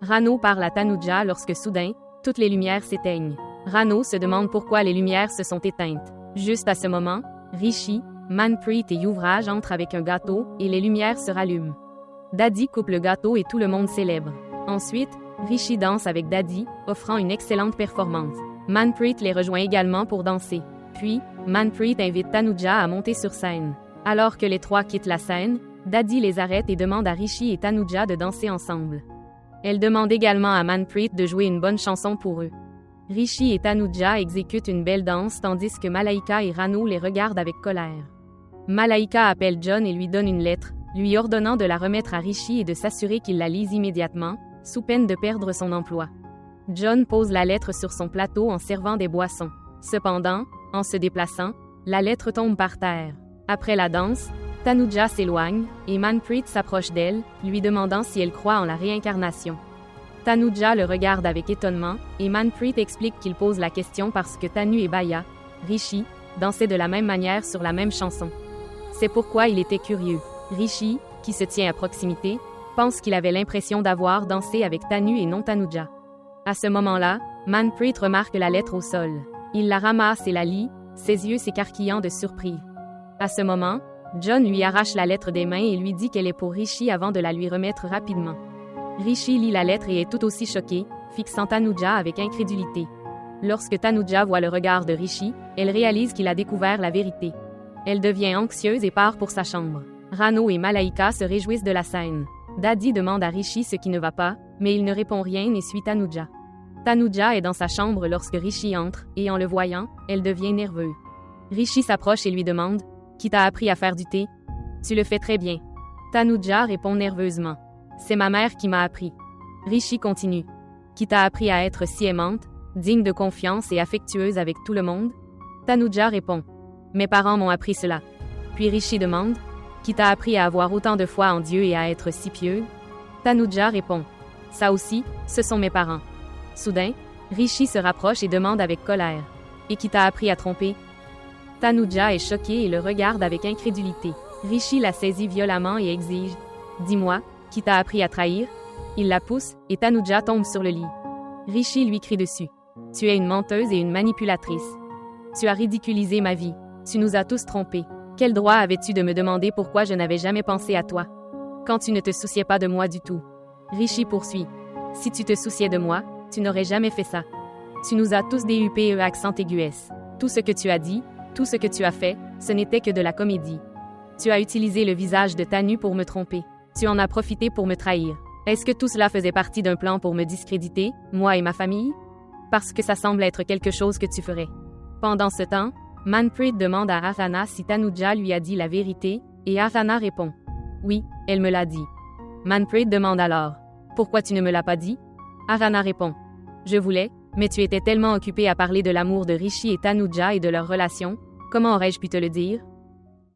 Rano parle à Tanuja lorsque soudain, toutes les lumières s'éteignent. Rano se demande pourquoi les lumières se sont éteintes. Juste à ce moment, Rishi, Manpreet et Yuvraj entrent avec un gâteau et les lumières se rallument. Daddy coupe le gâteau et tout le monde célèbre. Ensuite, Rishi danse avec Daddy, offrant une excellente performance. Manpreet les rejoint également pour danser. Puis, Manpreet invite Tanuja à monter sur scène. Alors que les trois quittent la scène, Daddy les arrête et demande à Rishi et Tanuja de danser ensemble. Elle demande également à Manpreet de jouer une bonne chanson pour eux. Rishi et Tanuja exécutent une belle danse tandis que Malaika et Rano les regardent avec colère. Malaika appelle John et lui donne une lettre, lui ordonnant de la remettre à Rishi et de s'assurer qu'il la lise immédiatement, sous peine de perdre son emploi. John pose la lettre sur son plateau en servant des boissons. Cependant, en se déplaçant, la lettre tombe par terre. Après la danse, Tanuja s'éloigne, et Manpreet s'approche d'elle, lui demandant si elle croit en la réincarnation. Tanuja le regarde avec étonnement, et Manpreet explique qu'il pose la question parce que Tanu et Baya, Rishi, dansaient de la même manière sur la même chanson. C'est pourquoi il était curieux. Rishi, qui se tient à proximité, pense qu'il avait l'impression d'avoir dansé avec Tanu et non Tanuja. À ce moment-là, Manpreet remarque la lettre au sol. Il la ramasse et la lit, ses yeux s'écarquillant de surprise. À ce moment, John lui arrache la lettre des mains et lui dit qu'elle est pour Rishi avant de la lui remettre rapidement. Rishi lit la lettre et est tout aussi choqué, fixant Tanuja avec incrédulité. Lorsque Tanuja voit le regard de Rishi, elle réalise qu'il a découvert la vérité. Elle devient anxieuse et part pour sa chambre. Rano et Malaika se réjouissent de la scène. Daddy demande à Rishi ce qui ne va pas, mais il ne répond rien et suit Tanuja. Tanuja est dans sa chambre lorsque Rishi entre, et en le voyant, elle devient nerveuse. Rishi s'approche et lui demande « Qui t'a appris à faire du thé ?»« Tu le fais très bien. » Tanuja répond nerveusement. « C'est ma mère qui m'a appris. » Rishi continue. « Qui t'a appris à être si aimante, digne de confiance et affectueuse avec tout le monde ?» Tanuja répond. « Mes parents m'ont appris cela. » Puis Rishi demande « Qui t'a appris à avoir autant de foi en Dieu et à être si pieux ?» Tanuja répond « Ça aussi, ce sont mes parents. » Soudain, Rishi se rapproche et demande avec colère « Et qui t'a appris à tromper ?» Tanuja est choquée et le regarde avec incrédulité. Rishi la saisit violemment et exige « Dis-moi, qui t'a appris à trahir ?» Il la pousse, et Tanuja tombe sur le lit. Rishi lui crie dessus « Tu es une menteuse et une manipulatrice. Tu as ridiculisé ma vie. Tu nous as tous trompés. Quel droit avais-tu de me demander pourquoi je n'avais jamais pensé à toi? Quand tu ne te souciais pas de moi du tout. » Rishi poursuit « Si tu te souciais de moi, tu n'aurais jamais fait ça. Tu nous as tous DUPE accent aigu-s. Tout ce que tu as dit, tout ce que tu as fait, ce n'était que de la comédie. Tu as utilisé le visage de Tanu pour me tromper. Tu en as profité pour me trahir. Est-ce que tout cela faisait partie d'un plan pour me discréditer, moi et ma famille? Parce que ça semble être quelque chose que tu ferais. » Pendant ce temps, Manpreet demande à Arana si Tanuja lui a dit la vérité, et Arana répond « Oui, elle me l'a dit. » Manpreet demande alors « Pourquoi tu ne me l'as pas dit? » Arana répond « Je voulais, mais tu étais tellement occupé à parler de l'amour de Rishi et Tanuja et de leur relation, comment aurais-je pu te le dire? »